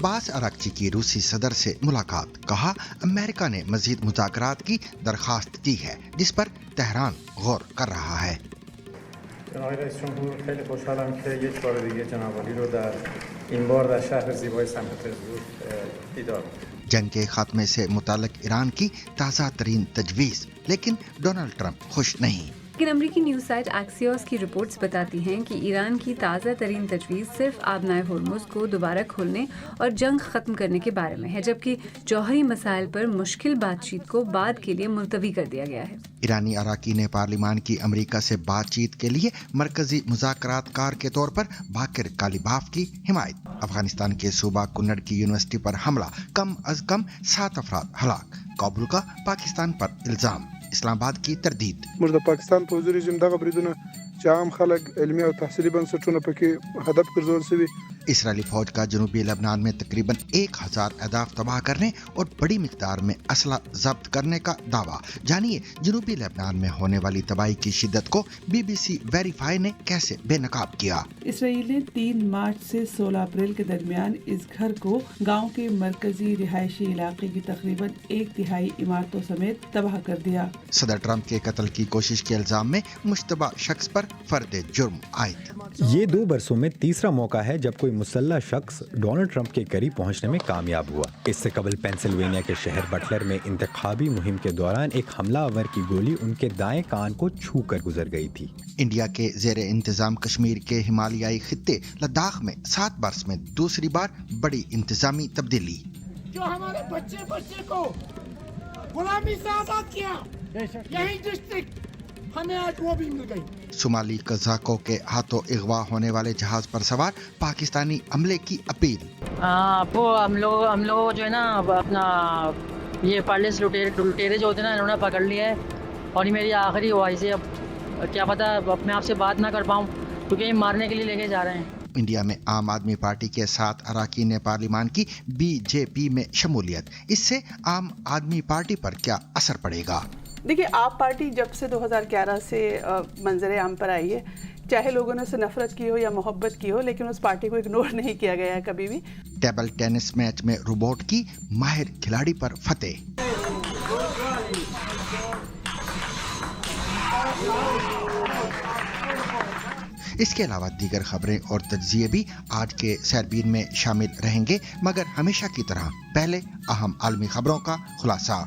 عباس اراغچی کی روسی صدر سے ملاقات، کہا امریکہ نے مزید مذاکرات کی درخواست کی ہے جس پر تہران غور کر رہا ہے۔ آقای رئیس جمهور خیلی خوشحالم که یک بار دیگه جناب عالی رو در این بار در شهر زیبای سن پترزبورگ دیدار جنگ کے خاتمے سے متعلق ایران کی تازہ ترین تجویز، لیکن ڈونلڈ ٹرمپ خوش نہیں۔ لیکن امریکی نیوز سائٹ ایکسیوس کی رپورٹس بتاتی ہیں کہ ایران کی تازہ ترین تجویز صرف آبنائے ہرمز کو دوبارہ کھولنے اور جنگ ختم کرنے کے بارے میں ہے، جبکہ جوہری مسائل پر مشکل بات چیت کو بعد کے لیے ملتوی کر دیا گیا ہے۔ ایرانی اراکین پارلیمان کی امریکہ سے بات چیت کے لیے مرکزی مذاکرات کار کے طور پر باقر کالیباف کی حمایت۔ افغانستان کے صوبہ کنڑ کی یونیورسٹی پر حملہ، کم از کم 7 افراد ہلاک، کابل کا پاکستان پر الزام، اسلام آباد کی تردید۔ موږ د پاکستان پوځي رژیم دغه بریدونه چې عام خلک علمي او تحصیلي بنسټونه پکې هدف ګرځول شوي۔ اسرائیلی فوج کا جنوبی لبنان میں تقریباً 1000 اہداف تباہ کرنے اور بڑی مقدار میں اسلحہ ضبط کرنے کا دعویٰ۔ جانیے جنوبی لبنان میں ہونے والی تباہی کی شدت کو BBC ویریفائی نے کیسے بے نقاب کیا۔ اسرائیل نے 3 مارچ سے 16 اپریل کے درمیان اس گھر کو گاؤں کے مرکزی رہائشی علاقے کی تقریباً 1/3 عمارتوں سمیت تباہ کر دیا۔ صدر ٹرمپ کے قتل کی کوشش کے الزام میں مشتبہ شخص پر فرد جرم عائد۔ یہ 2 برسوں میں تیسرا موقع ہے جب کوئی مسلح شخص ڈونلڈ ٹرمپ کے قریب پہنچنے میں کامیاب ہوا۔ اس سے قبل پینسلوینیا کے شہر بٹلر میں انتخابی مہم کے دوران ایک حملہ آور کی گولی ان کے دائیں کان کو چھو کر گزر گئی تھی۔ انڈیا کے زیر انتظام کشمیر کے ہمالیائی خطے لداخ میں 7 برس میں دوسری بار بڑی انتظامی تبدیلی۔ جو ہمارے بچے کو غلامی سے آزاد کیا، یہی ڈسٹرکٹ ہمیں آج وہ بھی مل گئی۔ صومالی قزاقوں کے ہاتھوں اغوا ہونے والے جہاز پر سوار پاکستانی عملے کی اپیل۔ ہم لوگ جو ہے نا اپنا یہ پارلیس لٹیرے جو ہوتے ہیں نا انہوں نے پکڑ لیا ہے، اور یہ میری آخری خواہش ہے، اب کیا پتہ اب میں آپ سے بات نہ کر پاؤں کیونکہ یہ مارنے کے لیے لے کے جا رہے ہیں۔ انڈیا میں عام آدمی پارٹی کے 7 اراکین پارلیمان کی BJP میں شمولیت، اس سے عام آدمی پارٹی پر کیا اثر پڑے گا؟ دیکھیے، آپ پارٹی جب سے 2011 سے منظر عام پر آئی ہے، چاہے لوگوں نے اسے نفرت کی ہو یا محبت کی ہو، لیکن اس پارٹی کو اگنور نہیں کیا گیا ہے کبھی بھی۔ ٹیبل ٹینس میچ میں روبوٹ کی ماہر کھلاڑی پر فتح۔ اس کے علاوہ دیگر خبریں اور تجزیے بھی آج کے سیربین میں شامل رہیں گے، مگر ہمیشہ کی طرح پہلے اہم عالمی خبروں کا خلاصہ۔